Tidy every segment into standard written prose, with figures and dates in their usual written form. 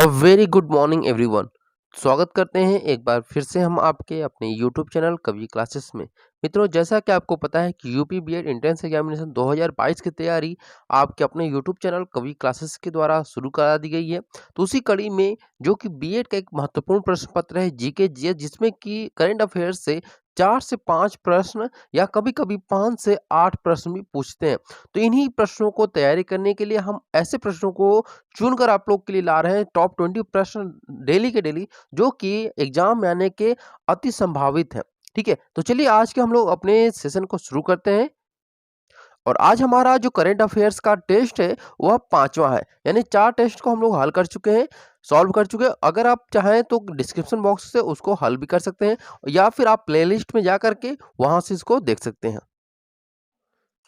Very good morning everyone. स्वागत करते हैं एक बार फिर से हम आपके अपने यूट्यूब चैनल कवि क्लासेस में। मित्रों, जैसा कि आपको पता है कि यूपी बीएड एंट्रेंस एग्जामिनेशन 2022 की तैयारी आपके अपने यूट्यूब चैनल कवि क्लासेस के द्वारा शुरू करा दी गई है। तो उसी कड़ी में जो कि बीएड का एक महत्वपूर्ण प्रश्न पत्र है जीके जीएस, जिसमें कि करंट अफेयर्स से 4 से 5 प्रश्न या कभी-कभी 5 से 8 प्रश्न भी पूछते हैं। तो इन्हीं प्रश्नों को तैयारी करने के लिए हम ऐसे प्रश्नों को चुनकर आप लोग के लिए ला रहे हैं, टॉप 20 प्रश्न डेली के डेली, जो कि एग्जाम में आने के अति संभावित है। ठीक है, तो चलिए आज के हम लोग अपने सेशन को शुरू करते हैं। और आज हमारा जो करंट अफेयर्स का टेस्ट है वह 5वां है, यानी 4 टेस्ट को हम लोग हल कर चुके हैं, सॉल्व कर चुके हैं। अगर आप चाहें तो डिस्क्रिप्शन बॉक्स से उसको हल भी कर सकते हैं, या फिर आप प्लेलिस्ट में जा करके वहां से इसको देख सकते हैं।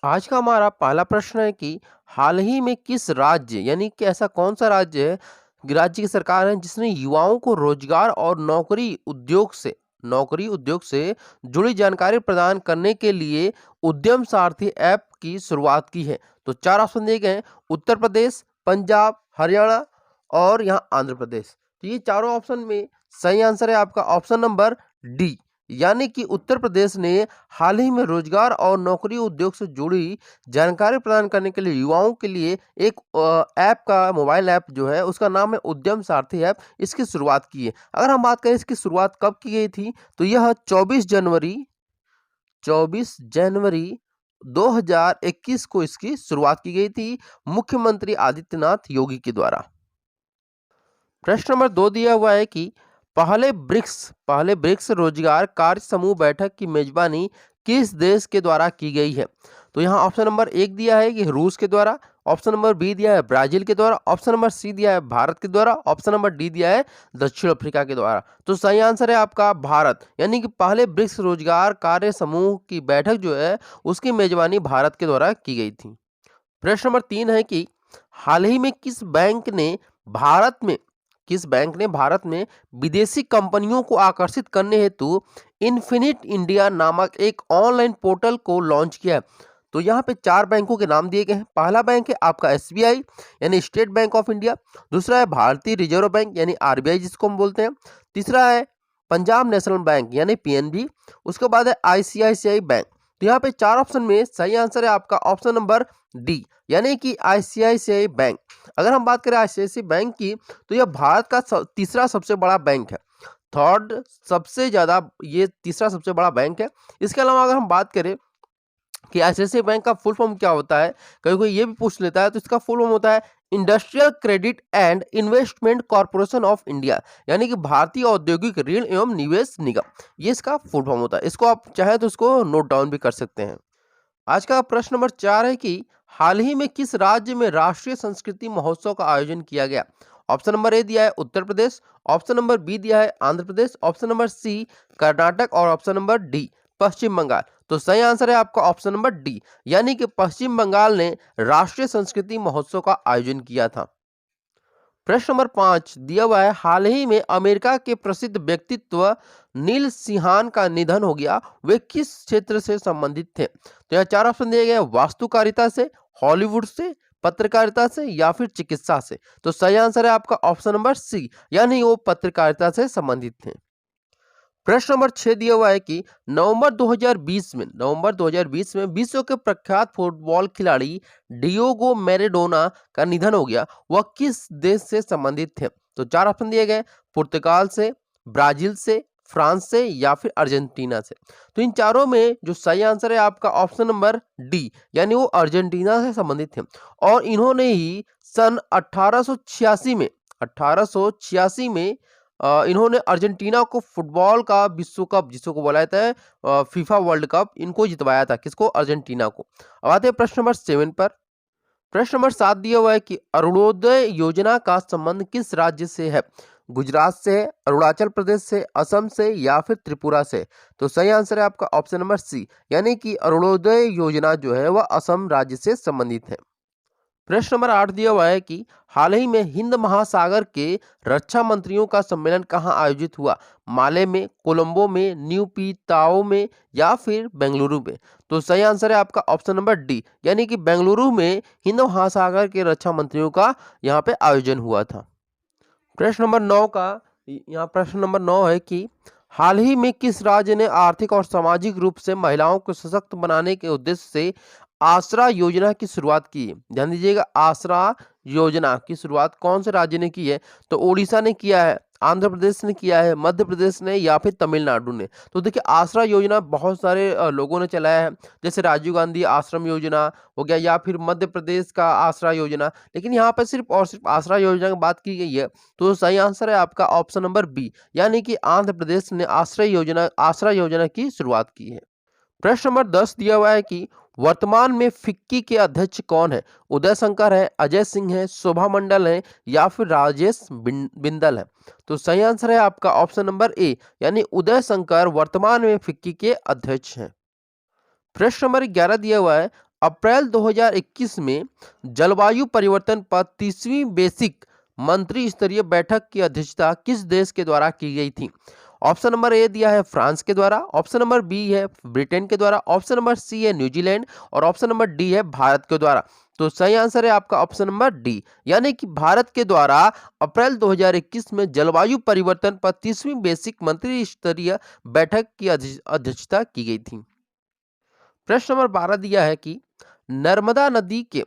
आज का हमारा पहला प्रश्न है कि हाल ही में किस राज्य, यानी कि ऐसा कौन सा राज्य है, राज्य की सरकार है जिसने युवाओं को रोजगार और नौकरी उद्योग से जुड़ी जानकारी प्रदान करने के लिए उद्यम सारथी ऐप की शुरुआत की है। तो 4 ऑप्शन दिए गए हैं: उत्तर प्रदेश, पंजाब, हरियाणा और यहाँ आंध्र प्रदेश। तो ये चारों ऑप्शन में सही आंसर है आपका ऑप्शन नंबर डी, यानी कि उत्तर प्रदेश ने हाल ही में रोजगार और नौकरी उद्योग से जुड़ी जानकारी प्रदान करने के लिए युवाओं के लिए एक ऐप का, मोबाइल ऐप जो है उसका नाम है उद्यम सारथी ऐप, इसकी शुरुआत की है। अगर हम बात करें इसकी शुरुआत कब की गई थी, तो यह 24 जनवरी 2021 को इसकी शुरुआत की गई थी, मुख्यमंत्री आदित्यनाथ योगी के द्वारा। प्रश्न नंबर 2 दिया हुआ है कि पहले ब्रिक्स रोजगार कार्य समूह बैठक की मेजबानी किस देश के द्वारा की गई है। तो यहाँ ऑप्शन नंबर 1 दिया है कि रूस के द्वारा, ऑप्शन नंबर बी दिया है ब्राजील के द्वारा, ऑप्शन नंबर सी दिया है भारत के द्वारा, ऑप्शन नंबर डी दिया है दक्षिण अफ्रीका के द्वारा। तो सही आंसर है आपका भारत, यानी कि पहले ब्रिक्स रोजगार कार्य समूह की बैठक जो है उसकी मेजबानी भारत के द्वारा की गई थी। प्रश्न नंबर 3 है कि हाल ही में किस बैंक ने भारत में विदेशी कंपनियों को आकर्षित करने हेतु इन्फिनिट इंडिया नामक एक ऑनलाइन पोर्टल को लॉन्च किया है। तो यहाँ पे 4 बैंकों के नाम दिए गए हैं। पहला बैंक है आपका एसबीआई, यानी स्टेट बैंक ऑफ इंडिया। दूसरा है भारतीय रिजर्व बैंक, यानी आरबीआई जिसको हम बोलते हैं। तीसरा है पंजाब नेशनल बैंक, यानी पीएनबी। उसके बाद है आईसीआईसीआई बैंक। तो यहाँ पे 4 ऑप्शन में सही आंसर है आपका ऑप्शन नंबर डी, यानी कि आईसीआईसीआई बैंक। अगर हम बात करें आईसीआईसीआई बैंक की, तो यह भारत का तीसरा सबसे बड़ा बैंक है, थर्ड सबसे ज्यादा, ये तीसरा सबसे बड़ा बैंक है। इसके अलावा अगर हम बात करें कि आईसीआईसीआई बैंक का फुल फॉर्म क्या होता है, कभी कोई ये भी पूछ लेता है, तो इसका फुल फॉर्म होता है industrial credit and investment corporation of India, यानी कि भारतीय औद्योगिक ऋण एवं निवेश निगम, ये इसका फुल फॉर्म होता है। इसको आप चाहे तो इसको नोट डाउन भी कर सकते हैं। आज का प्रश्न नंबर 4 है कि हाल ही में किस राज्य में राष्ट्रीय संस्कृति महोत्सव का आयोजन किया गया। ऑप्शन नंबर ए दिया है Uttar Pradesh, option number B दिया है Andhra Pradesh, option number C Karnataka और ऑप्शन नंबर डी पश्चिम बंगाल। तो सही आंसर है आपका ऑप्शन नंबर डी, यानी कि पश्चिम बंगाल ने राष्ट्रीय संस्कृति महोत्सव का आयोजन किया था। प्रश्न नंबर 5 दिया हुआ है, हाल ही में अमेरिका के प्रसिद्ध व्यक्तित्व नील सिंहान का निधन हो गया, वे किस क्षेत्र से संबंधित थे। तो यहाँ 4 ऑप्शन दिए गए: वास्तुकारिता से, हॉलीवुड से, पत्रकारिता से या फिर चिकित्सा से। तो सही आंसर है आपका ऑप्शन नंबर सी, यानी वो पत्रकारिता से संबंधित थे। प्रश्न नंबर 6 दिया हुआ है कि नवंबर 2020 में विश्व के प्रख्यात फुटबॉल खिलाड़ी डियोगो मैराडोना का निधन हो गया, वह किस देश से संबंधित थे। तो 4 ऑप्शन दिए गए: पुर्तगाल से, ब्राजील से, फ्रांस से या फिर अर्जेंटीना से। तो इन चारों में जो सही आंसर है आपका ऑप्शन नंबर डी, यानी वो अर्जेंटीना से संबंधित थे। और इन्होंने ही सन 1886 में इन्होंने अर्जेंटीना को फुटबॉल का विश्व कप, जिसको बोला जाता है फीफा वर्ल्ड कप, इनको जितवाया था। किसको? अर्जेंटीना को। अब आते हैं प्रश्न नंबर 7 पर। प्रश्न नंबर 7 दिया हुआ है कि अरुणोदय योजना का संबंध किस राज्य से है। गुजरात से, अरुणाचल प्रदेश से, असम से या फिर त्रिपुरा से। तो सही आंसर है आपका ऑप्शन नंबर सी, यानी कि अरुणोदय योजना जो है वह असम राज्य से संबंधित है। प्रश्न नंबर 8 दिया हुआ है कि हाल ही में हिंद महासागर के रक्षा मंत्रियों का सम्मेलन कहां आयोजित हुआ। माले में, कोलंबो में, न्यू पीताओ में या फिर बेंगलुरु में। तो सही आंसर है आपका ऑप्शन नंबर डी, यानी कि बेंगलुरु में हिंद महासागर के रक्षा मंत्रियों का यहां पे आयोजन हुआ था। प्रश्न नंबर 9 का यहाँ प्रश्न नंबर 9 है कि हाल ही में किस राज्य ने आर्थिक और सामाजिक रूप से महिलाओं को सशक्त बनाने के उद्देश्य से आसरा योजना की शुरुआत की है? ध्यान दीजिएगा, आसरा योजना की शुरुआत कौन से राज्य ने की है? तो ओडिशा ने किया है, आंध्र प्रदेश ने किया है, मध्य प्रदेश ने या फिर तमिलनाडु ने। तो देखिए आसरा योजना बहुत सारे लोगों ने चलाया है, जैसे राजीव गांधी आश्रम योजना हो गया या फिर मध्य प्रदेश का आसरा योजना। लेकिन यहाँ पर सिर्फ और सिर्फ आसरा योजना की बात की गई है, तो सही आंसर है आपका ऑप्शन नंबर बी, यानी कि आंध्र प्रदेश ने आसरा योजना की शुरुआत की है। प्रश्न नंबर 10 दिया हुआ है कि वर्तमान में फिक्की के अध्यक्ष कौन है? उदय शंकर है, अजय सिंह है, शोभा मंडल है या फिर राजेश बिंदल है? तो सही आंसर है आपका ऑप्शन नंबर ए, यानी उदय शंकर वर्तमान में फिक्की के अध्यक्ष हैं। प्रश्न नंबर 11 दिया हुआ है, अप्रैल 2021 में जलवायु परिवर्तन पर 30वीं बेसिक मंत्री स्तरीय बैठक की अध्यक्षता किस देश के द्वारा की गई थी? ऑप्शन नंबर ए दिया है फ्रांस के द्वारा, ऑप्शन नंबर बी है ब्रिटेन के द्वारा, ऑप्शन नंबर सी है न्यूजीलैंड और ऑप्शन नंबर डी है भारत के द्वारा। तो सही आंसर है आपका ऑप्शन नंबर डी, यानी कि भारत के द्वारा अप्रैल 2021 में जलवायु परिवर्तन पर 30वीं बेसिक मंत्री स्तरीय बैठक की अध्यक्षता की गई थी। प्रश्न नंबर 12 दिया है कि नर्मदा नदी के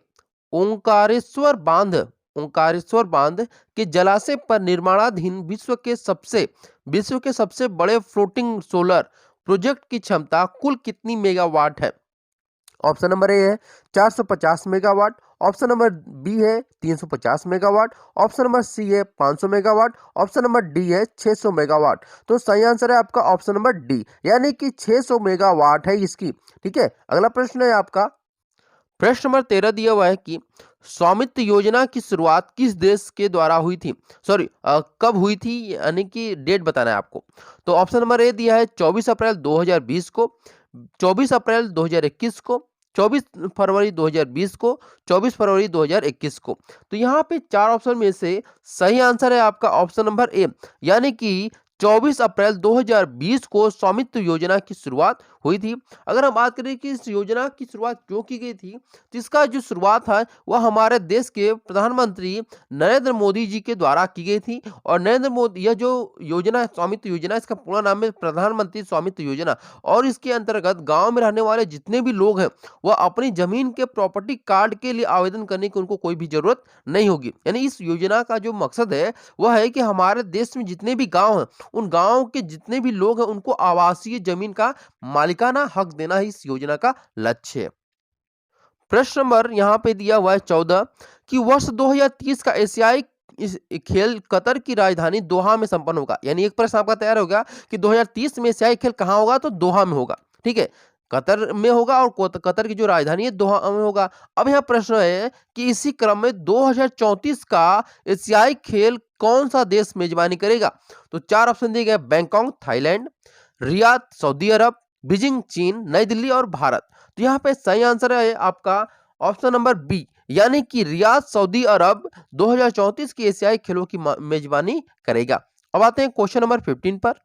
ओंकारेश्वर बांध के जलाशय पर निर्माणाधीन विश्व के सबसे बड़े फ्लोटिंग सोलर प्रोजेक्ट की क्षमता कुल कितनी मेगावाट है? ऑप्शन नंबर ए है 450 मेगावाट, ऑप्शन नंबर बी है 350 मेगावाट, ऑप्शन नंबर सी है 500 मेगावाट, ऑप्शन नंबर डी है 600 मेगावाट। तो सही आंसर है आपका ऑप्शन नंबर डी, यानी कि 600 मेगावाट है इसकी। ठीक है, अगला प्रश्न है आपका प्रश्न नंबर 13 दिया हुआ है कि स्वामित्व योजना की शुरुआत किस देश के द्वारा हुई थी? कब हुई थी, यानी कि डेट बताना है आपको। तो ऑप्शन नंबर ए दिया है 24 अप्रैल 2020 को, 24 अप्रैल 2021 को, 24 फरवरी 2020 को, 24 फरवरी 2021 को। तो यहाँ पे चार ऑप्शन में से सही आंसर है आपका ऑप्शन नंबर ए, यानी कि 24 अप्रैल 2020 को स्वामित्व योजना की शुरुआत हुई थी। अगर हम बात करें कि इस योजना की शुरुआत क्यों की गई थी, तो इसका जो शुरुआत है वह हमारे देश के प्रधानमंत्री नरेंद्र मोदी जी के द्वारा की गई थी। और नरेंद्र मोदी, यह जो योजना है स्वामित्व योजना, इसका पूरा नाम है प्रधानमंत्री स्वामित्व योजना। और इसके अंतर्गत गांव में रहने वाले जितने भी लोग हैं वह अपनी जमीन के प्रॉपर्टी कार्ड के लिए आवेदन करने की उनको कोई भी जरूरत नहीं होगी। यानी इस योजना का जो मकसद है वह है कि हमारे देश में जितने भी गांव हैं, उन गांव के जितने भी लोग हैं उनको आवासीय जमीन का मालिकाना हक देना ही इस योजना का लक्ष्य है। प्रश्न नंबर यहाँ पे दिया हुआ है 14 कि वर्ष 2030 का एशियाई इस खेल कतर की राजधानी दोहा में संपन्न होगा। यानी एक प्रश्न आपका तैयार होगा कि 2030 में एशियाई खेल कहाँ होगा, तो दोहा में होगा। ठीक है, कतर में होगा और कतर की जो राजधानी है दोहा में होगा। अब यहाँ प्रश्न है कि इसी क्रम में 2034 का एशियाई खेल कौन सा देश मेजबानी करेगा? तो चार ऑप्शन दिए गए, बैंकॉक थाईलैंड, रियाद सऊदी अरब, बीजिंग चीन, नई दिल्ली और भारत। तो यहाँ पे सही आंसर है आपका ऑप्शन नंबर बी, यानी कि रियाद सऊदी अरब 2034 की एशियाई खेलों की मेजबानी करेगा। अब आते हैं क्वेश्चन नंबर 15 पर।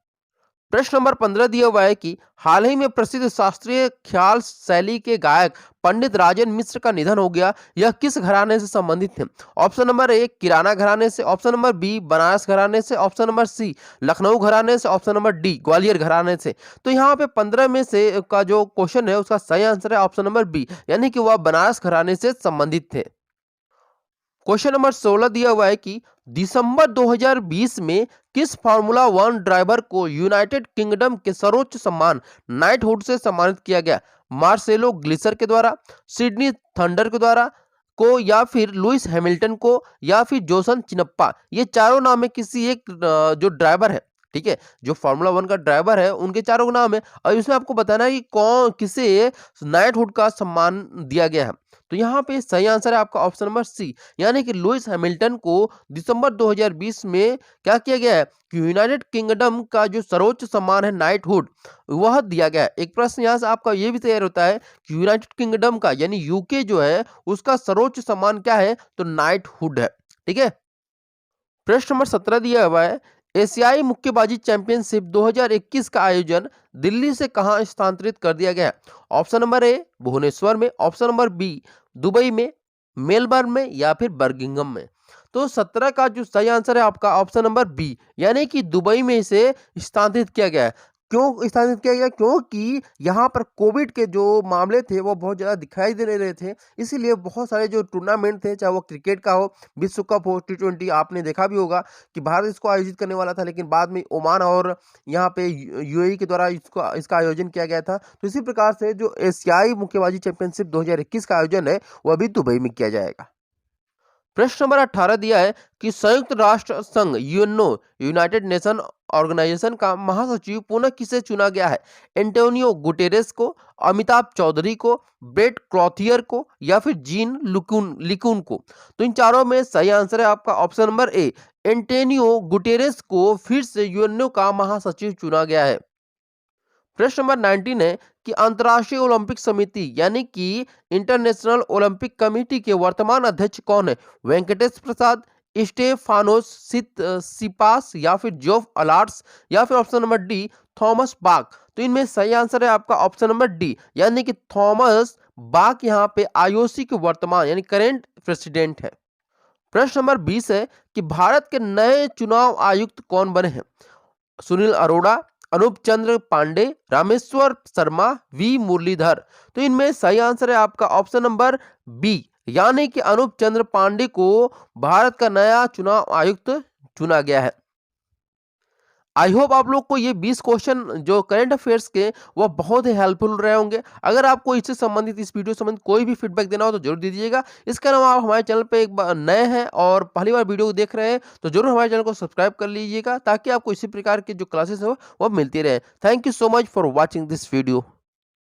प्रश्न नंबर 15 दिया हुआ है कि हाल ही में प्रसिद्ध शास्त्रीय ख्याल शैली के गायक पंडित राजेंद्र मिश्र का निधन हो गया, यह किस घराने से संबंधित है? ऑप्शन नंबर ए किराना घराने से, ऑप्शन नंबर बी बनारस घराने से, ऑप्शन नंबर सी लखनऊ घराने से, ऑप्शन नंबर डी ग्वालियर घराने से। तो यहाँ पे 15 में से का जो क्वेश्चन है उसका सही आंसर है ऑप्शन नंबर बी, यानी कि वह बनारस घराने से संबंधित थे। क्वेश्चन नंबर 16 दिया हुआ है कि दिसंबर 2020 में किस फार्मूला 1 ड्राइवर को यूनाइटेड किंगडम के सर्वोच्च सम्मान नाइटहुड से सम्मानित किया गया? मार्सेलो ग्लिसर के द्वारा, सिडनी थंडर के द्वारा को, या फिर लुइस हैमिल्टन को, या फिर जोसन चिनप्पा। ये चारों नाम है किसी एक जो ड्राइवर है, ठीक है, जो फार्मूला 1 का ड्राइवर है उनके चारों नाम है। और इसमें आपको बताना है कि कौन किसे नाइटहुड का सम्मान दिया गया है। तो यहाँ पे सही आंसर है आपका ऑप्शन नंबर सी, यानी कि लुइस हैमिल्टन को दिसंबर 2020 में क्या किया गया है कि यूनाइटेड किंगडम का जो सर्वोच्च सम्मान है नाइटहुड वह दिया गया है। एक प्रश्न यहाँ से आपका ये भी तैयार होता है कि यूनाइटेड किंगडम का यानी यूके जो है उसका सर्वोच्च सम्मान क्या है, तो नाइटहुड है। ठीक है, प्रश्न नंबर 17 दिया हुआ है, एशियाई मुक्केबाजी चैंपियनशिप 2021 का आयोजन दिल्ली से कहां स्थानांतरित कर दिया गया है? ऑप्शन नंबर ए भुवनेश्वर में, ऑप्शन नंबर बी दुबई में, मेलबर्न में या फिर बर्मिंघम में। तो 17 का जो सही आंसर है आपका ऑप्शन नंबर बी, यानी कि दुबई में इसे स्थानांतरित किया गया है। क्यों स्थानांतरित किया गया? क्योंकि यहाँ पर कोविड के जो मामले थे वो बहुत ज़्यादा दिखाई दे रहे थे, इसीलिए बहुत सारे जो टूर्नामेंट थे, चाहे वो क्रिकेट का हो, विश्व कप हो, टी20, आपने देखा भी होगा कि भारत इसको आयोजित करने वाला था, लेकिन बाद में ओमान और यहाँ पे यूएई के द्वारा इसका आयोजन किया गया था। तो इसी प्रकार से जो एशियाई मुक्केबाजी चैंपियनशिप 2021 का आयोजन है वो अभी दुबई में किया जाएगा। प्रश्न नंबर 18 दिया है कि संयुक्त राष्ट्र संघ यूएनओ यूनाइटेड नेशन ऑर्गेनाइजेशन का महासचिव पुनः किसे चुना गया है? एंटोनियो गुटेरेस को, अमिताभ चौधरी को, ब्रेट क्लॉथियर को या फिर जीन लिकुन को? तो इन चारों में सही आंसर है आपका option number A, Antonio Guterres को फिर से यूएनओ का महासचिव चुना गया है। प्रश्न नंबर 19 है कि अंतर्राष्ट्रीय ओलंपिक समिति यानी कि इंटरनेशनल ओलंपिक कमेटी के वर्तमान अध्यक्ष कौन है? वेंकटेश प्रसाद, स्टेफानोस सिपास या फिर जोफ अलार्ट्स या फिर option number D Thomas Bach? तो इनमें सही आंसर है आपका ऑप्शन नंबर डी, यानी कि थॉमस बाक यहाँ पे आईओसी के वर्तमान यानी करेंट प्रेसिडेंट है। प्रश्न नंबर 20 है कि भारत के नए चुनाव आयुक्त कौन बने हैं? सुनील अरोड़ा, अनूप चंद्र पांडे, रामेश्वर शर्मा, वी मुरलीधर? तो इनमें सही आंसर है आपका ऑप्शन नंबर बी, यानी कि अनूप चंद्र पांडे को भारत का नया चुनाव आयुक्त चुना गया है। आई होप आप लोग को ये 20 क्वेश्चन जो करंट अफेयर्स के वो बहुत ही हेल्पफुल रहे होंगे। अगर आपको इससे संबंधित इस वीडियो से संबंधित कोई भी फीडबैक देना हो तो जरूर दीजिएगा। इसके अलावा आप हमारे चैनल पे एक बार नए हैं और पहली बार वीडियो देख रहे हैं तो जरूर हमारे चैनल को सब्सक्राइब कर लीजिएगा, ताकि आपको इसी प्रकार के जो क्लासेस हो वो मिलती रहे। Thank you so much for watching this video.